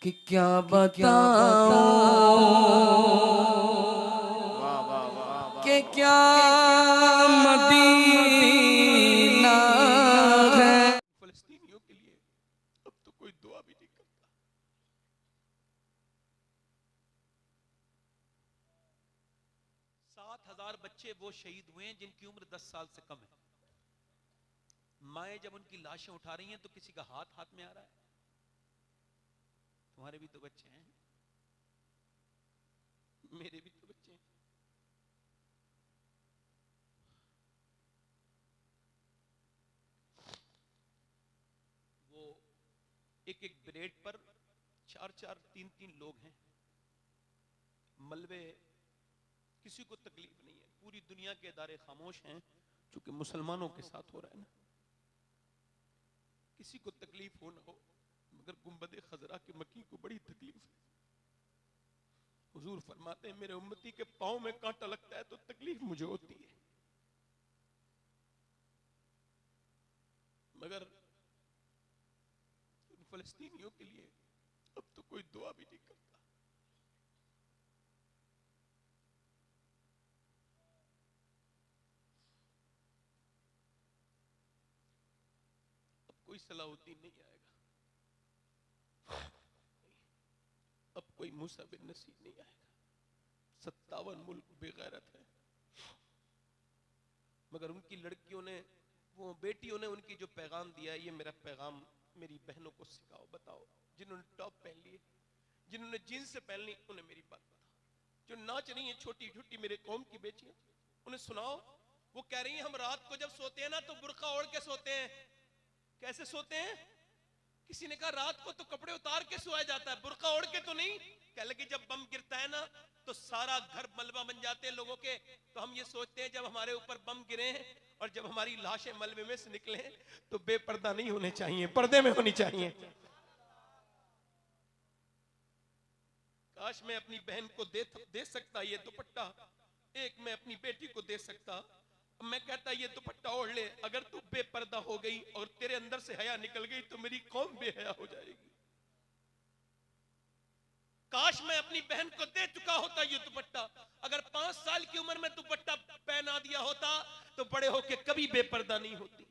कि क्या बताऊं कि क्या मदीना है। फलस्तीनियों के लिए अब तो कोई दुआ भी नहीं करता। 7,000 बच्चे वो शहीद हुए हैं जिनकी उम्र 10 साल से कम है। माए जब उनकी लाशें उठा रही हैं तो किसी का हाथ हाथ में आ रहा है। तुम्हारे भी तो बच्चे हैं, मेरे भी तो बच्चे हैं। वो एक एक ब्रेड पर 4-4, 3-3 लोग हैं। मलबे, किसी को तकलीफ नहीं है। पूरी दुनिया के इदारे खामोश हैं क्योंकि मुसलमानों के साथ हो रहा है ना। किसी को तकलीफ हो ना हो, मगर गुंबद खजरा के मकी को बड़ी तकलीफ है। हुजूर फरमाते हैं मेरे उम्मती के पांव में कांटा लगता है तो तकलीफ मुझे होती है, मगर उन फलस्तीनियों के लिए अब तो कोई दुआ भी नहीं करता। अब कोई सलाहुद्दीन नहीं आएगा, अब कोई मूसा बिन नसीर नहीं आएगा। 57 मुल्क बेगैरत है, मगर उनकी लड़कियों ने, वो बेटियों ने उनकी जो पैगाम दिया है, ये मेरा पैगाम मेरी बहनों को सिखाओ, बताओ। जिन्होंने टॉप पहन लिए, जिन्होंने जीन्स पहन ली, उन्हें मेरी बात बताओ। जो नाच रही है छोटी छोटी मेरे कौम की बेटियां, उन्हें सुनाओ। वो कह रही हैं हम रात को जब सोते हैं ना तो बुर्का ओढ़ के सोते हैं। कैसे सोते हैं? किसी ने कहा रात को तो कपड़े उतार के सोया जाता है, बुर्का ओढ़ के तो नहीं। कह लगी जब बम गिरता है ना तो सारा घर मलबा बन जाते हैं लोगों के, तो हम ये सोचते हैं जब हमारे ऊपर बम गिरे हैं और जब हमारी लाशें मलबे में से निकले तो बेपर्दा नहीं होने चाहिए, पर्दे में होनी चाहिए। काश मैं अपनी बहन को दे सकता ये दुपट्टा, एक मैं अपनी बेटी को दे सकता। मैं कहता ये दुपट्टा ओढ़ ले, अगर तू बेपर्दा हो गई और तेरे अंदर से हया निकल गई तो मेरी कौम बेहया हो जाएगी। काश मैं अपनी बहन को दे चुका होता ये दुपट्टा। अगर 5 साल की उम्र में दुपट्टा पहना दिया होता तो बड़े होके कभी बेपर्दा नहीं होती।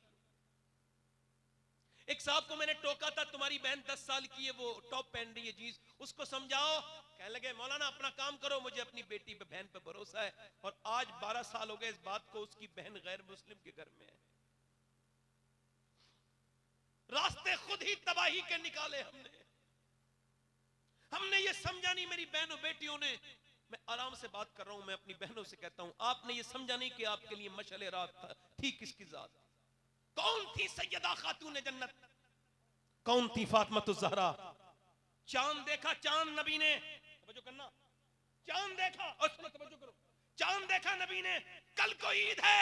एक साहब को मैंने टोका था, तुम्हारी बहन 10 साल की है, वो टॉप पहन रही है जीन्स, उसको समझाओ। कहने लगे मौलाना अपना काम करो, मुझे अपनी बेटी पे बहन पे भरोसा है। और आज 12 साल हो गए इस बात को, उसकी बहन गैर मुस्लिम के घर में है। रास्ते खुद ही तबाही के निकाले हमने ये समझा नहीं मेरी बहनों बेटियों ने। मैं आराम से बात कर रहा हूं, मैं अपनी बहनों से कहता हूं आपने ये समझा नहीं कि आपके लिए मशअले रात थी किसकी जात। कौन थी सैयदा खातून जन्नत, कौन थी फातिमा ज़हरा। चांद देखा, चांद नबी ने, तवज्जो करना, चांद देखा और तवज्जो करो, चांद देखा नबी ने, कल को ईद है।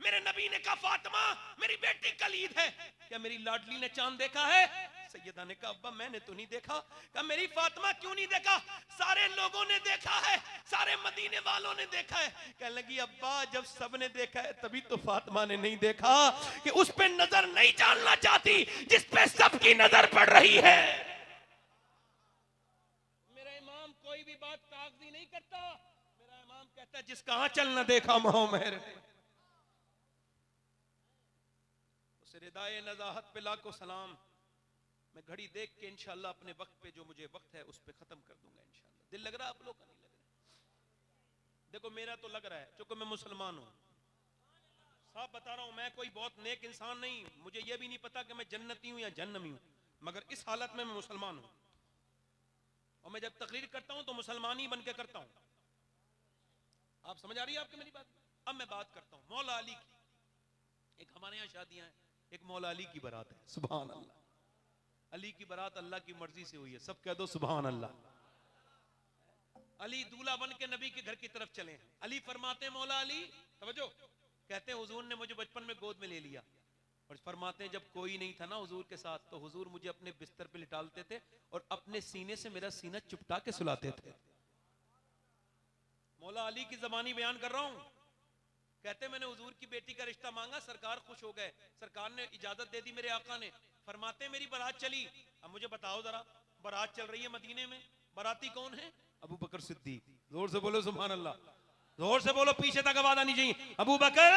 मेरे नबी ने कहा फातिमा मेरी बेटी कल ईद है, क्या मेरी लाडली ने चांद देखा है? सैयदा ने कहा अब्बा मैंने तो नहीं देखा। कहा मेरी फातिमा क्यों नहीं देखा? सारे लोगों ने देखा है, सारे मदीने वालों ने देखा है। कहने लगी अब्बा जब सबने देखा है तभी तो फातिमा ने नहीं देखा कि उस पे नजर नहीं डालना चाहती जिस पे सबकी नजर पड़ रही है। मेरा इमाम कोई भी बात कागजी नहीं करता, मेरा इमाम कहता है जिसका आंचल न देखा मोह मेहर, उसे रिदाए नजाहत पे लाखों सलाम। मैं घड़ी देख के इंशाल्लाह अपने वक्त पे जो मुझे वक्त है उस पे खत्म कर दूंगा इंशाल्लाह। दिल लग रहा है आप लोग का? नहीं लग रहा? देखो मेरा तो लग रहा है क्योंकि मैं मुसलमान हूं, साफ बता रहा हूं। मैं कोई बहुत नेक इंसान नहीं, मुझे यह भी नहीं पता कि मैं जन्नती हूं या जहन्नमी हूं, मगर इस हालत में मैं मुसलमान हूं। और मैं जब तकरीर करता हूं तो मुसलमान ही बन के करता हूं। आप समझ आ रही है आपकी मेरी बात? अब मैं बात करता हूं मौला अली की। एक हमारे यहाँ शादियां हैं, एक मौला अली की बारात है। सुभान अल्लाह, अली की बारात अल्लाह की मर्जी से हुई है, सब कह दो सुभान अल्लाह। अली दूल्हा बन के नबी के घर की तरफ चले। अली फरमाते हैं मौला अली, समझो, कहते हैं हुजूर ने मुझे बचपन में गोद में ले लिया। और फरमाते हैं जब कोई नहीं था ना हुजूर के साथ तो हुजूर मुझे अपने बिस्तर पे लिटालते थे और अपने सीने से मेरा सीना चिपटा के सुलाते थे। मौला अली की जबानी बयान कर रहा हूं। कहते मैंने हुजूर की बेटी का रिश्ता मांगा, सरकार खुश हो गए, सरकार ने इजाजत दे दी मेरे आका ने। फरमाते मेरी बारात चली। अब मुझे बताओ जरा, बारात चल रही है मदीने में, बाराती कौन है? अबू बकर सिद्दीक। जोर से बोलो सुभान अल्लाह, जोर से बोलो, पीछे तक आवाज आनी चाहिए। अबू बकर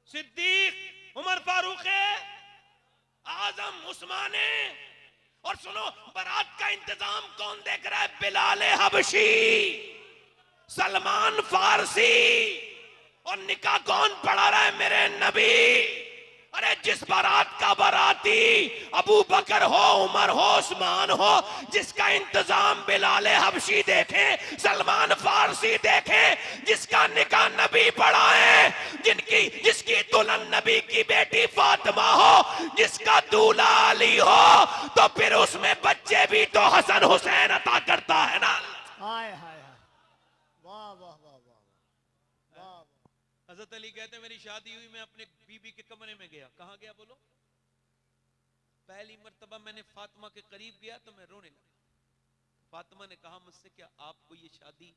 सिद्दीक, उमर फारूक आजम, उस्मान है। और सुनो, बारात का इंतजाम कौन देख रहा है? बिलाल हबशी, सलमान फारसी। और निकाह कौन पढ़ा रहा है? मेरे नबी। अरे जिस बारात का बाराती अबू बकर हो, उमर हो, उस्मान हो, जिसका इंतजाम बिलाल हबशी देखे, सलमान फारसी देखे, जिसका निकाह नबी पढ़ाए, जिसकी दुल्हन नबी की बेटी फातिमा हो, जिसका दूल्हा अली हो, तो फिर उसमें बच्चे भी तो हसन हुसैन अता करता है ना। हाय हाय हाय, वाह वाह वाह वाह वाह। हजरत अली कहते हैं मेरी शादी हुई, मैं अपने बीबी के कमरे में गया। कहां गया बोलो? पहली मर्तबा मैंने फातिमा के करीब गया तो मैं रोने लगा। फातिमा ने कहा मुझसे, क्या आपको ये शादी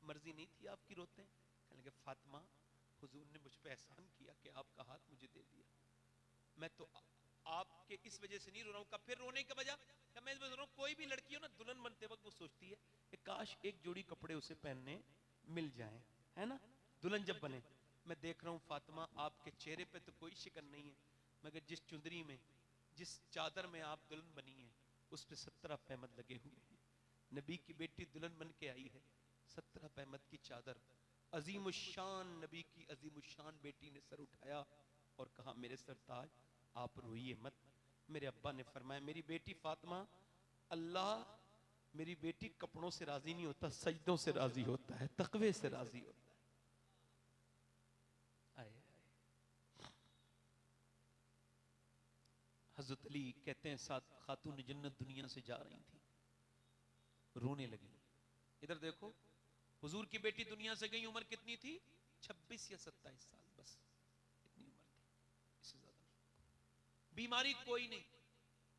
मर्जी नहीं थी, आपकी रोते हैं? कहने लगे फातिमा, हुजूर ने मुझ पे एहसान किया कि आपका हाथ मुझे दे दिया, मैं तो आपके इस वजह से नहीं रो रहा हूं। कब फिर रोने की वजह? मैं इस वजह रो रहा हूं, कोई भी लड़की हो ना, दुल्हन बनते वक्त वो सोचती है कि काश एक जोड़ी कपड़े उसे पहनने मिल जाएं, है ना, दुल्हन जब बने। मैं देख रहा हूं फातिमा, आपके चेहरे पे तो कोई शिकन नहीं है, मगर जिस चुंदरी में, जिस चादर में आप दुल्हन बनी है, उस पे 17 पैमद लगे हुए हैं। नबी की बेटी दुल्हन बन के आई है, 17 पैमद की चादर। अजीमुशान नबी की अजीमुशान बेटी ने सर उठाया और कहा मेरे सरताज आप रोइए मत। मेरे अब्बा ने फरमाया मेरी बेटी फातिमा, अल्लाह मेरी बेटी कपड़ों से राजी नहीं होता, सजदों से राजी होता है, तकवे से राजी होता है। हजरत अली कहते हैं साथ खातून जन्नत दुनिया से जा रही थी, रोने लगी। इधर देखो, हुजूर की बेटी दुनिया से गई, उम्र कितनी थी? 26 या 27 साल, बस इतनी उम्र थी, इससे ज्यादा नहीं। बीमारी कोई नहीं,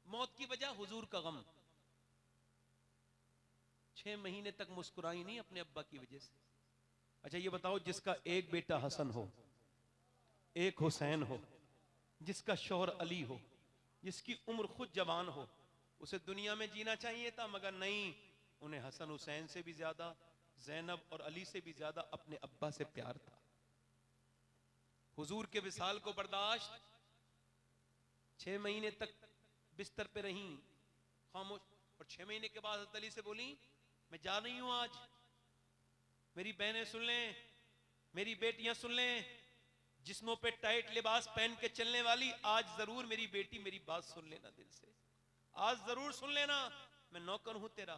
मौत की वजह हुजूर का गम। 6 महीने तक मुस्कुराई नहीं अपने अब्बा की वजह से। अच्छा ये बताओ, जिसका एक बेटा हसन हो, एक हुसैन हो, जिसका शौहर अली हो, जिसकी उम्र खुद जवान हो, उसे दुनिया में जीना चाहिए था, मगर नहीं, उन्हें हसन हुसैन से भी ज्यादा, ज़ैनब और अली से भी ज्यादा अपने अब्बा से प्यार था। हुजूर के विसाल को बर्दाश्त, 6 महीने तक बिस्तर पे रही खामोश, और 6 महीने के बाद हज़रत अली से बोली मैं जा रही हूं आज, मेरी बहनें सुन लें, मेरी बेटियां सुन लें, जिस्मों पे टाइट लिबास पहन के चलने वाली, आज जरूर मेरी बेटी मेरी बात सुन लेना दिल से, आज जरूर सुन लेना, मैं नौकर हूं तेरा,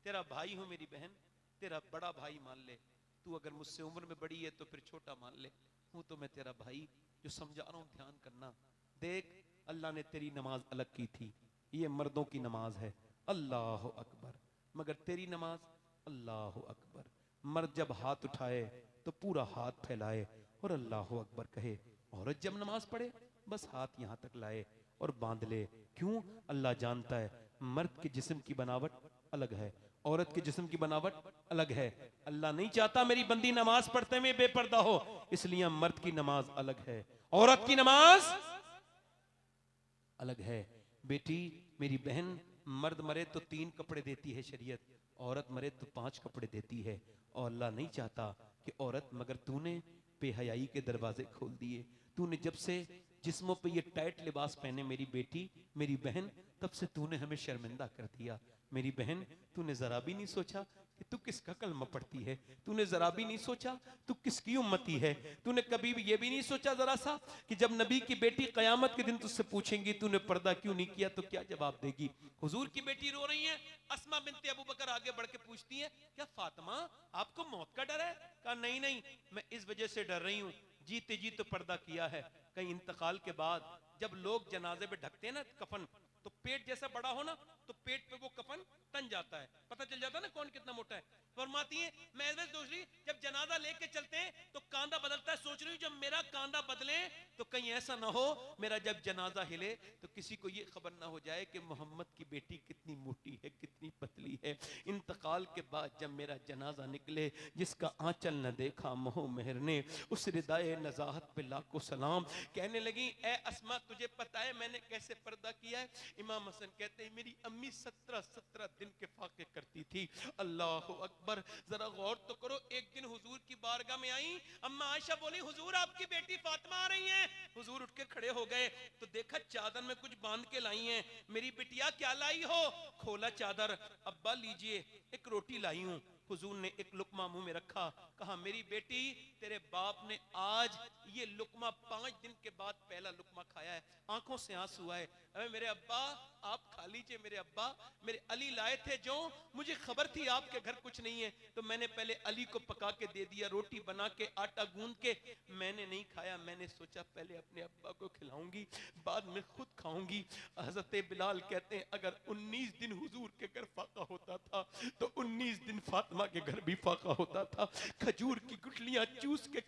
तेरा भाई हूं मेरी बहन, तेरा बड़ा भाई मान ले, तू अगर मुझसे उम्र में बड़ी है तो फिर छोटा मान ले, हूं तो मैं तेरा भाई, जो समझा रहा हूं ध्यान करना। देख अल्लाह ने तेरी नमाज अलग की थी, ये मर्दों की नमाज है, अल्लाह अकबर, मगर तेरी नमाज अल्लाह अकबर। मर्द जब हाथ उठाए तो पूरा हाथ फैलाए और अल्लाह अकबर कहे, औरत जब नमाज पढ़े बस हाथ यहां तक लाए और बांध ले। क्यों? अल्लाह जानता है मर्द के जिस्म की बनावट अलग है, औरत के जिस्म की बनावट अलग है। अल्लाह नहीं चाहता मेरी बंदी नमाज पढ़ते में बेपर्दा हो, इसलिए मर्द की नमाज अलग है, औरत की नमाज अलग है। बेटी मेरी बहन, मर्द मरे तो 3 कपड़े देती है शरीयत, औरत मरे तो 5 कपड़े देती है, और अल्लाह नहीं चाहता कि औरत, मगर तूने बेहयाई के दरवाजे खोल दिए, तूने जब से जिस्मों पे ये टाइट लिबास पहने मेरी बेटी मेरी बहन, तब से तूने हमें शर्मिंदा कर दिया। मेरी बहन, तूने जरा भी नहीं सोचा कि तू किसका कलमा पढ़ती है, तूने जरा भी नहीं सोचा तू किसकी उम्मती है, तूने कभी भी ये भी नहीं सोचा जरा सा कि जब नबी की बेटी कयामत के दिन तुझसे पूछेंगी तूने पर्दा क्यों नहीं किया तो क्या जवाब देगी। हुजूर की बेटी रो रही है, अस्मा बिनते अबू बकर आगे बढ़ के पूछती है क्या फातिमा आपको मौत का डर है? कहा नहीं नहीं, मैं इस वजह से डर रही हूँ, जीते जी तो पर्दा किया है, कहीं इंतकाल के बाद जब लोग जनाजे पे ढकते हैं ना कफन, तो पेट जैसा बड़ा हो ना तो पेट पे वो कफन तन जाता है, पता चल जाता है ना कौन कितना मोटा है। फरमाती है मैं ऐसे सोच रही जब जनाजा लेके चलते हैं तो कांधा बदलता है, सोच रही हूँ जब मेरा कांधा बदले तो कहीं ऐसा ना हो मेरा जब जनाजा हिले तो किसी को ये खबर ना हो जाए कि मोहम्मद की बेटी कितनी मोटी है, कितनी पतली है। इंतकाल के बाद जब मेरा जनाजा निकले, जिसका आंचल न देखा मोह मेहर ने, उस रिदाए नजाहत पे लाखों सलाम। कहने लगी, ए अस्मा तुझे पता है मैंने कैसे पर्दा किया है? इमाम हसन कहते हैं मेरी अम्मी 17 दिन के फाके करती थी। अल्लाह अकबर, जरा गौर तो करो। एक दिन हुजूर की बारगाह में आई अम्मा आयशा, बोली हुजूर आपकी बेटी फातिमा आ रही है। हुजूर उठ के खड़े हो गए तो देखा चादर में कुछ बांध के लाई हैं। मेरी बिटिया क्या लाई हो? खोला चादर, अब्बा लीजिए एक रोटी लाई हूं। हुजूर ने एक लुकमा मुंह में रखा, कहा मेरी बेटी तेरे बाप ने आज ये लुकमा 5 दिन के बाद पहला लुकमा खाया है। आंखों से आंसू आए। अरे मेरे अब्बा आप खा लीजिए। मेरे अब्बा मेरे अली लाए थे जो, मुझे खबर थी आपके घर कुछ नहीं है तो मैंने पहले अली को पका के दे दिया, रोटी बना के आटा गूंद के। मैंने नहीं खाया, मैंने सोचा पहले अपने अब्बा को खिलाऊंगी बाद में खुद खाऊंगी। हजरत बिलाल कहते हैं अगर 19 दिन हुजूर के घर फाका होता था तो 19 दिन फातिमा के घर भी फाका होता था। खजूर की गुठलियां चूस के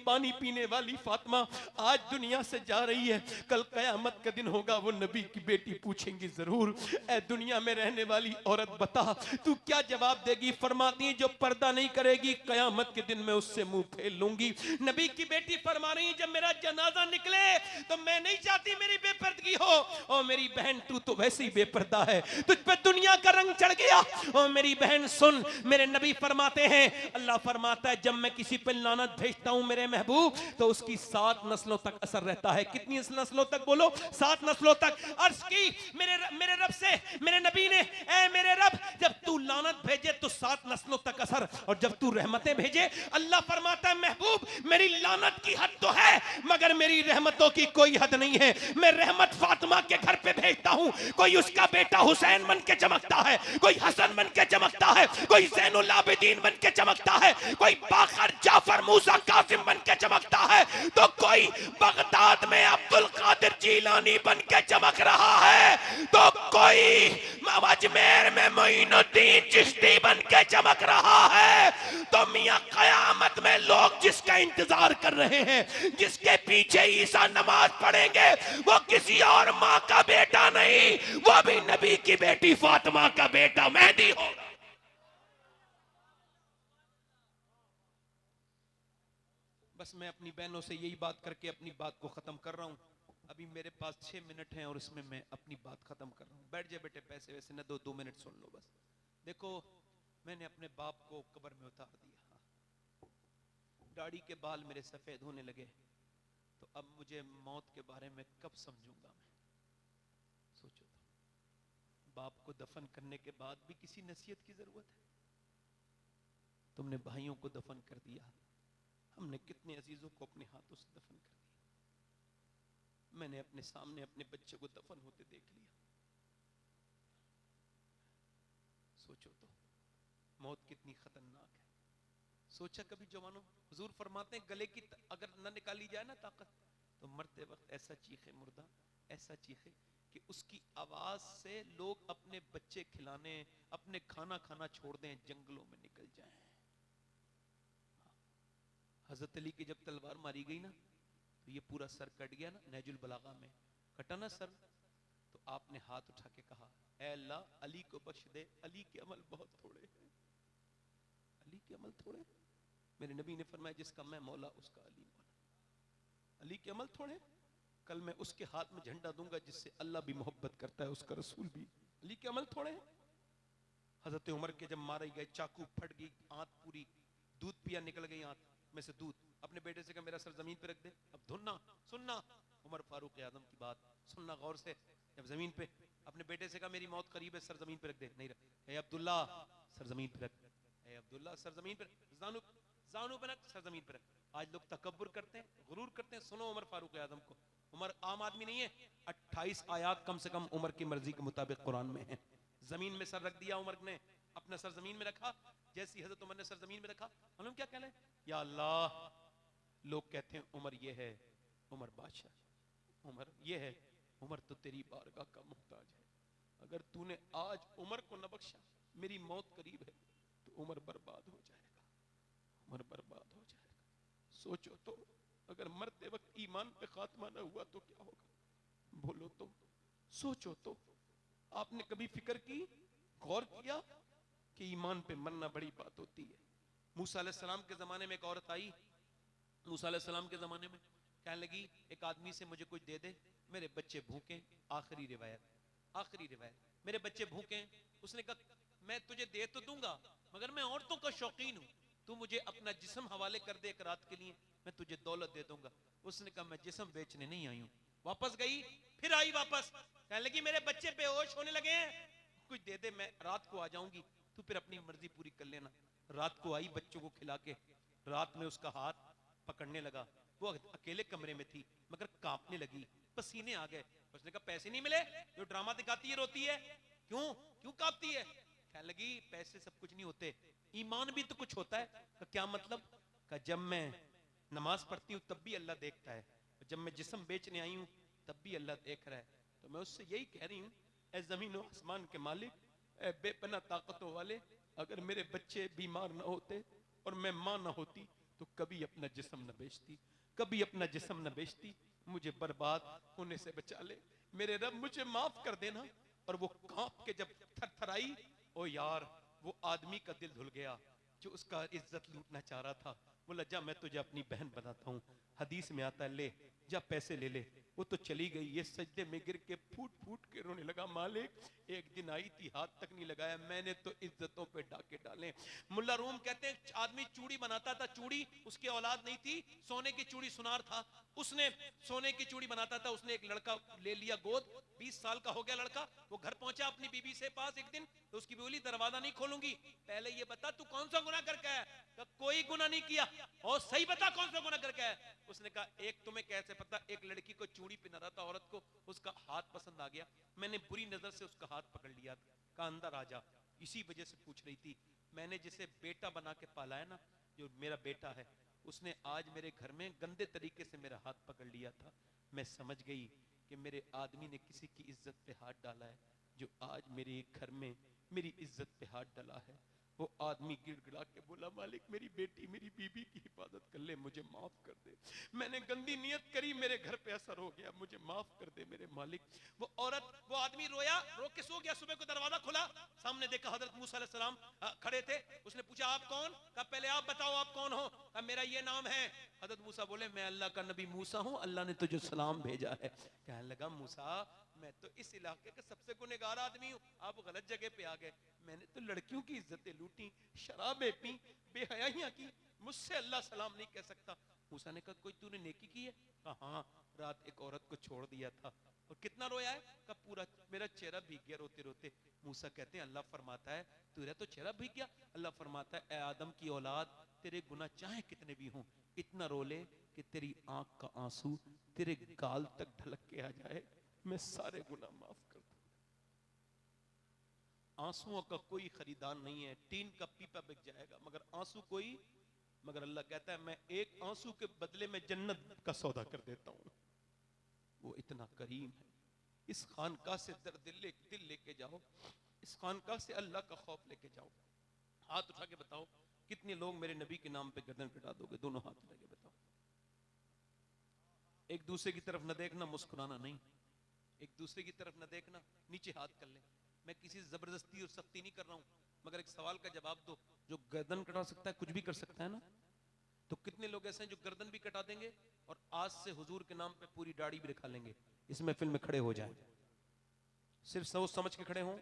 पानी पीने वाली फातिमा आज दुनिया से जा रही है। कल कयामत का दिन होगा, वो नबी की बेटी पूछेंगी जरूर, ए दुनिया में रहने वाली औरत बता तू क्या जवाब देगी? फरमाती है जो पर्दा नहीं करेगी कयामत के दिन मैं उससे मुंह फेर लूंगी। नबी की बेटी फरमा रही जब मेरा जनाजा निकले तो मैं नहीं चाहती मेरी बेपर्दगी हो। ओ मेरी बहन तू तो वैसे ही बेपर्दा है, तुझ पे दुनिया का रंग चढ़ गया। ओ मेरी बहन सुन, मेरे नबी फरमाते हैं, अल्लाह फरमाता है जब मैं किसी पे लानत भेजता हूं मेरे महबूब तो उसकी 7 नस्लों तक असर रहता है। कितनी नस्लों तक? बोलो 7 नस्लों तक। अर्ज की मेरे रब से, मेरे नबी ने, ऐ मेरे रब जब तू लानत भेजे तो 7 नस्लों तक असर, और जब तू रहमतें भेजे अल्लाह फरमाता है महबूब मेरी लानत की हद तो है मगर मेरी रहमतों की कोई हद नहीं है। मैं रहमत फातिमा के घर पे भेजता हूं, कोई उसका बेटा हुसैन बन के चमकता है, कोई हसन बन के चमकता है, कोई ज़ैनुल आबिदीन बन के चमकता है, कोई बाकर जाफर मूसा कासिम बन के चमकता है, तो कोई बगदाद में अब्दुल कादिर जीलानी बन के चमक रहा है, तो कोई अजमेर में मोइनुद्दीन चिश्ती बन के चमक रहा है। तो मियां कयामत में लोग जिसका इंतजार कर रहे हैं, जिसके पीछे ईसा नमाज पढ़ेंगे, वो किसी और माँ का बेटा नहीं, वो भी नबी की बेटी फातिमा का बेटा मेहदी होगा। बस मैं अपनी बहनों से यही बात करके अपनी बात को खत्म कर रहा हूं। अभी मेरे पास 6 मिनट हैं और इसमें मैं अपनी बात खत्म कर रहा हूं। बैठ जाए बेटे, पैसे वैसे न दो, 2 मिनट सुन लो बस। देखो मैंने अपने बाप को कब्र में उतार दिया, दाढ़ी के बाल मेरे सफेद होने लगे, तो अब मुझे मौत के बारे में कब समझूंगा मैं? सोचो तो, बाप को दफन करने के बाद भी किसी नसीहत की जरूरत है? तुमने भाइयों को दफन कर दिया, हमने कितने अजीजों को अपने हाथों से दफन कर दिया। मैंने अपने सामने अपने बच्चे को दफन होते देख लिया। सोचो तो मौत कितनी खतरनाक है। सोचा कभी जवानों? हुजूर फरमाते हैं गले की अगर न निकाली जाए ना ताकत, तो मरते वक्त ऐसा चीखे मुर्दा, ऐसा चीखे कि उसकी आवाज से लोग अपने बच्चे खिलाने, अपने खाना खाना छोड़ दें, जंगलों में निकल जाएं। हजरत अली की जब तलवार मारी गई ना तो ये पूरा सर कट गया ना, नहजुल बलागा में कटा ना सर, तो आपने हाथ उठा के कहा ऐ अल्लाह अली को बख्श दे, अली के अमल बहुत थोड़े हैं, अली के अमल थोड़े। मेरे नबी ने फरमाया जिसका मैं मौला उसका अली मौला। अली के अमल थोड़े, कल मैं उसके हाथ में झंडा दूंगा जिससे अल्लाह भी मोहब्बत करता है, उसका रसूल भी। अली के अमल थोड़े हैं। हजरत उमर के जब मारे गए, चाकू फट गई, आंत पूरी, दूध पिया निकल गई आंत में से दूध। अपने बेटे से कहा मेरा सर जमीन पे रख दे, अब धुनना सुनना। उमर फारूक आजम की बात सुनना गौर से। जब जमीन पे अपने बेटे से कहा मेरी मौत करीब है, सर जमीन पे रख दे, नहीं रख। ए अब्दुल्ला सर जमीन पे रख, ए अब्दुल्ला सर जमीन पे, जानू पे रख, सर जमीन पे रख। आज लोग तकब्बुर करते हैं, गुरूर करते हैं। सुनो उमर फारूक आजम को, उमर आम आदमी नहीं है। 28 आयात कम से कम उमर की मर्जी के मुताबिक कुरान में है। जमीन में सर रख दिया उमर ने, अपना सर जमीन में रखा। जैसी हजरत उमर ने सर जमीन में रखा, मालूम क्या कहना है? या अल्लाह, लोग कहते हैं उमर ये है, उमर बादशाह, उमर ये है, उमर तो तेरी बारगाह का मुहताज है। अगर तूने आज उमर को न बख्शा, मेरी मौत करीब है, तो उमर बर्बाद हो जाएगा, उमर बर्बाद हो जाएगा। सोचो तो, अगर मरते वक्त ईमान पे खात्मा न हुआ तो क्या होगा? बोलो तो, सोचो तो। आपने कभी फिक्र की, गौर किया कि ईमान पे मरना बड़ी बात होती है। मूसा अलैहिस्सलाम के जमाने में एक औरत आई, मूसा अलैहिस्सलाम के जमाने में कहने लगी एक आदमी से मुझे कुछ दे दे, मेरे बच्चे भूखे। आखिरी रिवायत, मेरे बच्चे भूखे। उसने कहा मैं तुझे दे तो दूंगा मगर मैं औरतों का शौकीन हूं, तू मुझे अपना जिस्म हवाले कर दे एक रात के लिए, मैं तुझे दौलत दे दूंगा। उसने कहा मैं जिस्म बेचने नहीं आई हूं। वापस गई, फिर आई वापस, कहने लगी मेरे बच्चे बेहोश होने लगे हैं, कुछ दे दे, मैं रात को आ जाऊंगी, तू फिर अपनी मर्जी पूरी कर लेना। रात को आई बच्चों को खिला के, रात में उसका हाथ पकड़ने लगा। वो अकेले कमरे में थी मगर कांपने लगी, पसीने आ गए। उसने कहा पैसे नहीं मिले, जो ड्रामा दिखाती है रोती है, क्यों क्यों कांपती है? कहने लगी पैसे सब कुछ नहीं होते, ईमान भी तो कुछ होता है। तो क्या मतलब? का जब मैं नमाज पढ़ती हूँ तब भी अल्लाह देखता है, जब मैं जिस्म बेचने आई हूँ तब भी अल्लाह देख रहा है। तो मैं उससे यही कह रही हूँ, ए जमीन और आसमान के मालिक, ए बेपना ताकतों वाले, अगर मेरे बच्चे बीमार ना होते और मैं माँ ना होती तो कभी अपना जिस्म न बेचती, कभी अपना जिस्म न बेचती। मुझे बर्बाद होने से बचा ले मेरे रब, मुझे माफ कर देना। और वो कांप के जब थरथराई, ओ यार वो आदमी का दिल धुल गया जो उसका इज्जत लूटना चाह रहा था। बोला जा मैं तुझे अपनी बहन बनाता हूँ। हदीस में आता है ले जा पैसे ले ले। वो तो चली गई, ये सजदे में गिर के फूट फूट के रोने लगा, मालिक एक दिन आई थी हाथ तक नहीं लगाया, मैंने तो इज्जतों पे डाके डाले। मुल्ला रूम कहते हैं आदमी चूड़ी बनाता था, चूड़ी उसकी औलाद नहीं थी, सोने की चूड़ी सुनार था, उसने सोने की चूड़ी बनाता था, उसने एक लड़का ले लिया गोद, 20 साल का हो गया लड़का। वो घर पहुंचा अपनी बीबी से पास एक दिन, तो उसकी बोली दरवाजा नहीं खोलूंगी, पहले ये बता तू कौन सा गुनाह करके आया? तो कोई गुनाह नहीं किया। और सही बता कौन सा गुनाह करके आया? उसने कहा एक तुम्हें कैसे पता, एक लड़की को चूड़ी पहना रहा था औरत को, उसका हाथ पसंद आ गया, मैंने बुरी नजर से उसका हाथ पकड़ लिया, कहा अंदर आ जा। इसी वजह से पूछ रही थी, मैंने जिसे बेटा बना के पाला है ना, जो मेरा बेटा है, उसने आज मेरे घर में गंदे तरीके से मेरा हाथ पकड़ लिया था। मैं समझ गई कि मेरे आदमी ने किसी की इज्जत पे हाथ डाला है, जो आज मेरे घर में मेरी इज्जत पे हाथ डाला है। वो आदमी गिड़गिड़ा के बोला मालिक मेरी बेटी मेरी बीबी की हिफाजत कर ले, मुझे माफ कर दे, मैंने गंदी नियत करी, मेरे घर पे असर हो गया, मुझे माफ कर दे मेरे मालिक। वो आदमी रोया, रो के सो गया। सुबह को दरवाजा खुला, सामने देखा हजरत मूसा अलैहिस्सलाम खड़े थे। उसने पूछा आप कौन? कहा पहले आप बताओ आप कौन हो? कहा मेरा ये नाम है। हजरत मूसा बोले मैं अल्लाह का नबी मूसा हूँ, अल्लाह ने तुझे सलाम भेजा है। कहने लगा मूसा मैं तो इस इलाके का सबसे गुनहगार आदमी हूँ, आप गलत जगह पे आ गए, मैंने तो लड़कियों की इज्जतें लूटी, शराबें पी, बेहयाइयां की, मुझसे अल्लाह सलाम नहीं कह सकता। मूसा ने कहा कोई तूने नेकी की है? कहा हाँ, रात एक औरत को छोड़ दिया था। और कितना रोया है? कहा पूरा मेरा चेहरा भीग गया रोते रोते। मूसा कहते हैं अल्लाह फरमाता है तेरा तो चेहरा भीग गया? अल्लाह फरमाता है ए आदम की औलाद, तेरे गुनाह चाहे कितने भी हों, इतना रो ले कि तेरी आंख का आंसू तेरे गाल तक ढलक के आ जाए, मैं सारे गुनाह माफ कर दूं। आंसुओं का कोई खरीदार नहीं है, टीन का पीपा बिक जाएगा मगर आंसू कोई, मगर अल्लाह कहता है मैं एक आंसू के बदले में जन्नत का सौदा कर देता हूं। वो इतना करीम है। इस खानका से दिल लेके जाओ, इस खानका से अल्लाह का खौफ लेके जाओ। हाथ उठा के बताओ कितने लोग मेरे नबी के नाम पे गर्दन कटा दोगे? दोनों हाथ उठा के बताओ। एक दूसरे की तरफ न देखना, मुस्कुराना नहीं, एक दूसरे की तरफ न देखना, नीचे हाथ कर ले। मैं किसी से जबरदस्ती और सख्ती नहीं कर रहा हूं, मगर एक सवाल का जवाब दो, जो गर्दन कटा सकता है कुछ भी कर सकता है ना? तो कितने लोग ऐसे हैं जो गर्दन भी कटा देंगे और आज से हुजूर के नाम पे पूरी दाढ़ी भी दिखा लेंगे, इस महफिल में खड़े हो जाएं, सिर्फ सोच समझ के खड़े हों,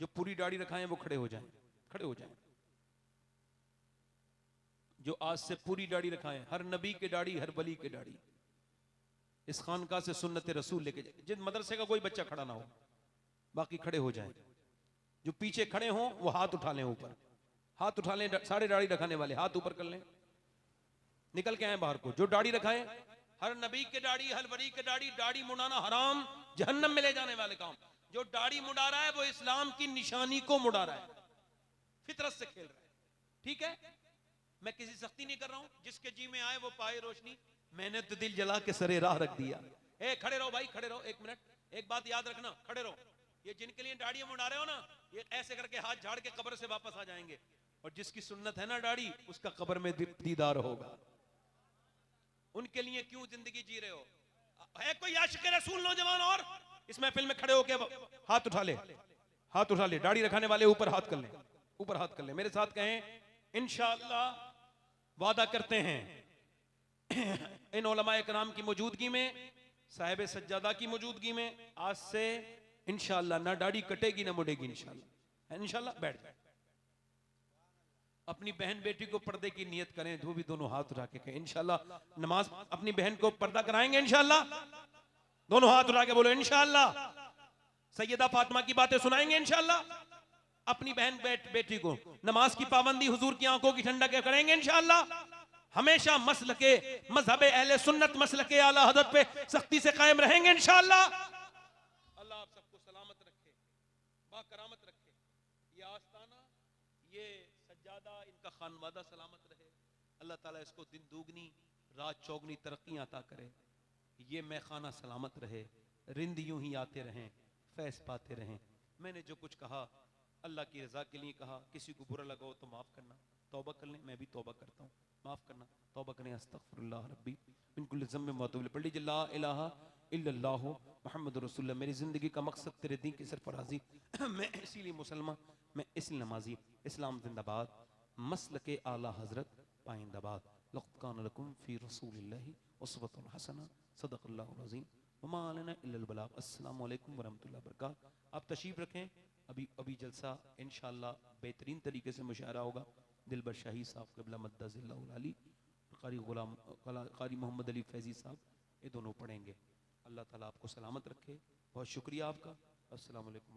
जो पूरी दाढ़ी रखाएं वो खड़े हो जाएं, खड़े हो जाएं। जो आज से पूरी दाढ़ी रखाएं, हर नबी के दाढ़ी, हर वली के दाढ़ी, इस खानका से सुन्नत रसूल लेके जाए। जिस मदरसे का कोई बच्चा खड़ा ना हो, बाकी खड़े हो जाएं। जो पीछे खड़े हों वो हाथ उठा लें, ऊपर हाथ उठा लें, सारे दाढ़ी रखाने वाले हाथ ऊपर कर लें, निकल के आए बाहर को। जो दाढ़ी रखाएं, हर नबी के दाढ़ी, हर वली के दाढ़ी, दाढ़ी मुड़ाना हराम, जहन्नम में ले जाने वाले काम। जो दाढ़ी मुड़ा रहा है वो इस्लाम की निशानी को मुड़ा रहा है, फितरत से खेल रहा है। ठीक है, मैं किसी सख्ती नहीं कर रहा हूं, जिसके जी में आए वो पाए रोशनी। मैंने तो दिल जला के सरे राह रख दिया। ए खड़े रहो भाई, खड़े रहो, एक मिनट, एक बात याद रखना, खड़े रहो। ये जिनके लिए दाढ़ी मुड़ा रहे हो ना, ये ऐसे करके हाथ झाड़ के कब्र से वापस आ जाएंगे, और जिसकी सुन्नत है ना दाढ़ी, उसका कब्र में दीदार होगा। उनके लिए क्यों जिंदगी जी रहे हो? है कोई आशिक रसूल नौजवान और इस महफिल में खड़े होके हाथ उठा ले, हाथ उठा ले, दाढ़ी रखने वाले ऊपर हाथ कर ले, ऊपर हाथ कर ले, मेरे साथ कहें इंशाअल्लाह वादा करते हैं इन उलमाए कराम की मौजूदगी में, साहिब सज्जादा की मौजूदगी में, आज से इंशाअल्लाह ना दाढ़ी कटेगी ना मुड़ेगी इंशाअल्लाह। इंशाअल्लाह बैठ जाए। अपनी बहन बेटी को पर्दे की नियत करें, भी दोनों हाथ उठा के कहें इंशाअल्लाह नमाज अपनी बहन को पर्दा कराएंगे इंशाअल्लाह। दोनों हाथ उठा के बोलो इंशाअल्लाह। सैयदा फातिमा की बातें सुनाएंगे इंशाअल्लाह। अपनी बहन बेटी को नमाज की पाबंदी, हुजूर की आंखों की ठंडक करेंगे इंशाअल्लाह। हमेशा मसलके मजहब अहले सुन्नत मसलके आला हज़रत पे सख्ती से कायम रहेंगे इंशाअल्लाह। अल्लाह आप सबको सलामत रखे, बाकरामत रखे। ये आस्ताना, ये सज्जादा, इनका खानवादा सलामत रहे। अल्लाह ताला इसको दिन दुगनी रात चौगनी तरक्की अता करे। ये मैखाना सलामत रहे, रिंद यूं ही आते रहें, फैज पाते रहें। मैंने जो कुछ कहा अल्लाह की रजा के लिए कहा, किसी को बुरा लगा हो तो माफ करना, तौबा कर लें, मैं भी तौबा करता हूँ, माफ करना, तौबा करें। अस्तगफिरुल्लाह रब्बी मिन कुल्लि ज़म्बिन व अतूबु इलैह। पढ़ लीजिए ला इलाहा इल्लल्लाहु मुहम्मदुर रसूलुल्लाह। मेरी जिंदगी का मकसद तेरे दीन की सरफराजी, मैं इसीलिए मुसलमान, मैं इसलिए नमाजी। इस्लाम जिंदाबाद, मसलके आला हजरत पाइंदाबाद। लक़द कान लकुम फ़ी रसूलिल्लाहि उस्वतुन हसना। सदक़ल्लाहुल अज़ीम व मा अलैना इल्लल बलाग। अस्सलामु अलैकुम व रहमतुल्लाहि व बरकातहू। आप तशरीफ रखें। अभी जलसा इंशाअल्लाह बेहतरीन तरीके से मुशायरा होगा। दिलबर शाही साहब क़िबला मद्दज़िल्लाहुल अली, क़ारी मोहम्मद अली फैज़ी साहब, ये दोनों पढ़ेंगे। अल्लाह ताला आपको सलामत रखे। बहुत शुक्रिया आपका। अस्सलामु अलैकुम।